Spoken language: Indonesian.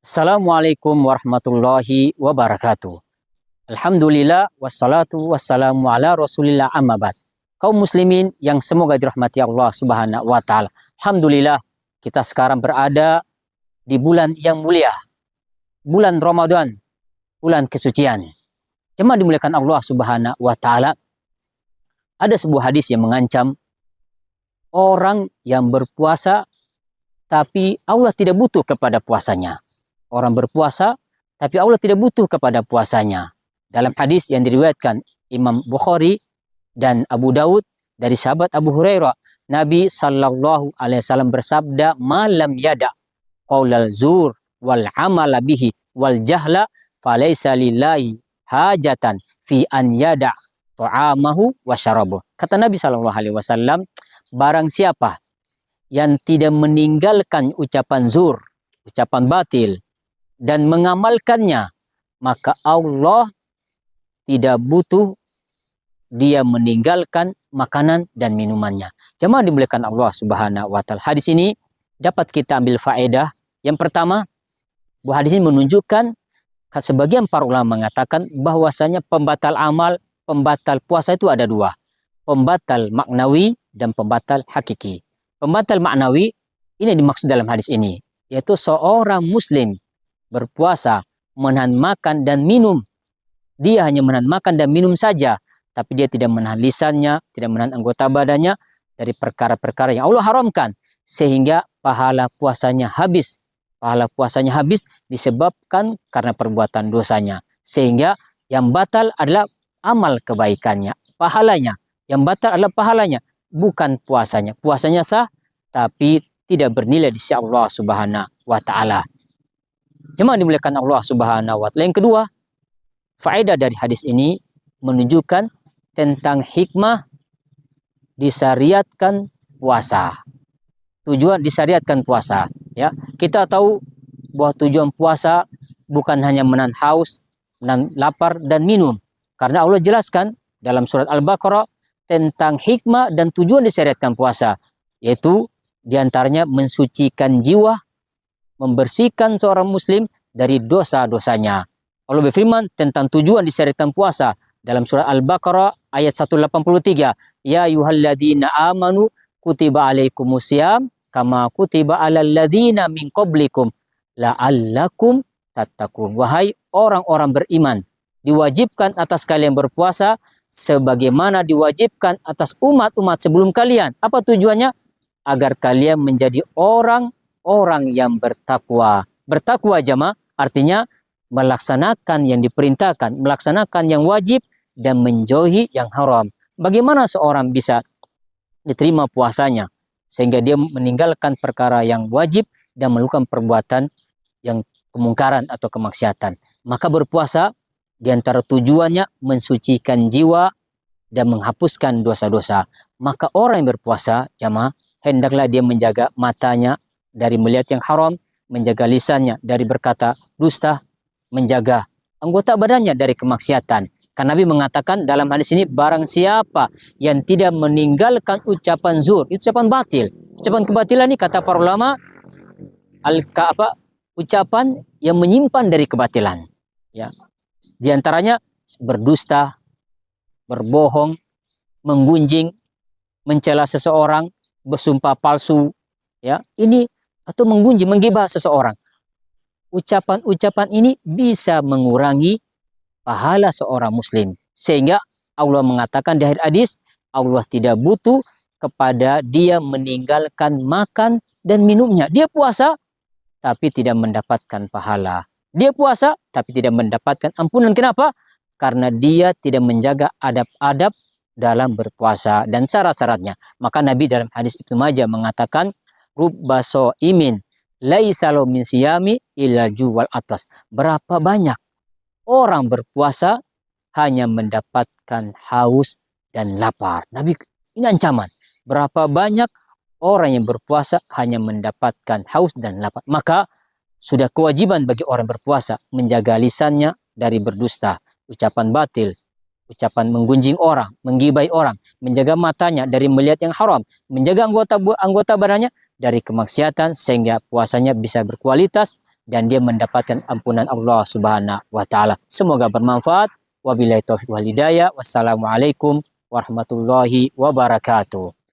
Assalamualaikum warahmatullahi wabarakatuh. Alhamdulillah wassalatu wassalamu ala rasulillah amma ba'd. Kaum muslimin yang semoga dirahmati Allah subhanahu wa ta'ala. Alhamdulillah kita sekarang berada di bulan yang mulia. Bulan Ramadan, bulan kesucian. Jemaah dimuliakan Allah subhanahu wa ta'ala. Ada sebuah hadis yang mengancam orang yang berpuasa tapi Allah tidak butuh kepada puasanya. Orang berpuasa, tapi Allah tidak butuh kepada puasanya. Dalam hadis yang diriwayatkan Imam Bukhari dan Abu Daud dari sahabat Abu Hurairah, Nabi Sallallahu Alaihi Wasallam bersabda, "Malam yada qaulal zur wal amala bihi wal jahla, falaysa lillahi hajatan fi an yada ta'amahu wa syarabuh." Kata Nabi Sallallahu Alaihi Wasallam, barang siapa yang tidak meninggalkan ucapan zur, ucapan batil, dan mengamalkannya, maka Allah tidak butuh dia meninggalkan makanan dan minumannya. Jemaah dimuliakan Allah subhanahu wa ta'ala. Hadis ini dapat kita ambil faedah. Yang pertama, bahwa hadis ini menunjukkan, sebagian para ulama mengatakan bahwasanya pembatal amal, pembatal puasa itu ada dua. Pembatal maknawi dan pembatal hakiki. Pembatal maknawi, ini dimaksud dalam hadis ini, yaitu seorang muslim berpuasa, menahan makan dan minum. Dia hanya menahan makan dan minum saja, tapi dia tidak menahan lisannya, tidak menahan anggota badannya dari perkara-perkara yang Allah haramkan, sehingga pahala puasanya habis. Pahala puasanya habis disebabkan karena perbuatan dosanya, sehingga yang batal adalah amal kebaikannya, pahalanya. Yang batal adalah pahalanya, bukan puasanya. Puasanya sah, tapi tidak bernilai di sisi Allah subhanahu wa ta'ala. Jemaah dimuliakan Allah subhanahu wa ta'ala. Yang kedua, faedah dari hadis ini menunjukkan tentang hikmah disyariatkan puasa. Tujuan disyariatkan puasa. Ya, kita tahu bahwa tujuan puasa bukan hanya menahan haus, menahan lapar dan minum. Karena Allah jelaskan dalam surat Al-Baqarah tentang hikmah dan tujuan disyariatkan puasa. Yaitu diantaranya mensucikan jiwa, membersihkan seorang muslim dari dosa-dosanya. Allah berfirman tentang tujuan disyariatkan puasa dalam surah Al-Baqarah ayat 183. Ya ayyuhalladzina amanu kutiba alaikumusiyam kama kutiba alal ladzina min qablikum la'allakum tattaqun. Wahai orang-orang beriman, diwajibkan atas kalian berpuasa sebagaimana diwajibkan atas umat-umat sebelum kalian. Apa tujuannya? Agar kalian menjadi orang yang bertakwa. Bertakwa jamaah artinya melaksanakan yang diperintahkan, melaksanakan yang wajib dan menjauhi yang haram. Bagaimana seorang bisa diterima puasanya sehingga dia meninggalkan perkara yang wajib dan melakukan perbuatan yang kemungkaran atau kemaksiatan. Maka berpuasa diantara tujuannya mensucikan jiwa dan menghapuskan dosa-dosa. Maka orang yang berpuasa jamaah hendaklah dia menjaga matanya dari melihat yang haram, menjaga lisannya dari berkata dusta, menjaga anggota badannya dari kemaksiatan. Karena Nabi mengatakan dalam hadis ini, barang siapa yang tidak meninggalkan ucapan zur, itu ucapan batil. Ucapan kebatilan ini kata para ulama, ucapan yang menyimpan dari kebatilan. Ya. Di antaranya berdusta, berbohong, menggunjing, mencela seseorang, bersumpah palsu, ya. Ini atau menggunjing, menggibah seseorang. Ucapan-ucapan ini bisa mengurangi pahala seorang muslim. Sehingga Allah mengatakan di akhir hadis, Allah tidak butuh kepada dia meninggalkan makan dan minumnya. Dia puasa, tapi tidak mendapatkan pahala. Dia puasa, tapi tidak mendapatkan ampunan. Kenapa? Karena dia tidak menjaga adab-adab dalam berpuasa dan syarat-syaratnya. Maka Nabi dalam hadis Ibnu Majah mengatakan, rubba so'imin laisa lahu min siyami illa juwal atas. Berapa banyak orang berpuasa hanya mendapatkan haus dan lapar. Nabi, ini ancaman. Berapa banyak orang yang berpuasa hanya mendapatkan haus dan lapar. Maka sudah kewajiban bagi orang berpuasa menjaga lisannya dari berdusta, ucapan batil, ucapan menggunjing orang, menggibai orang, menjaga matanya dari melihat yang haram, menjaga anggota badannya dari kemaksiatan sehingga puasanya bisa berkualitas dan dia mendapatkan ampunan Allah Subhanahu wa taala. Semoga bermanfaat. Wabillahi taufiq wal hidayah. Wassalamualaikum warahmatullahi wabarakatuh.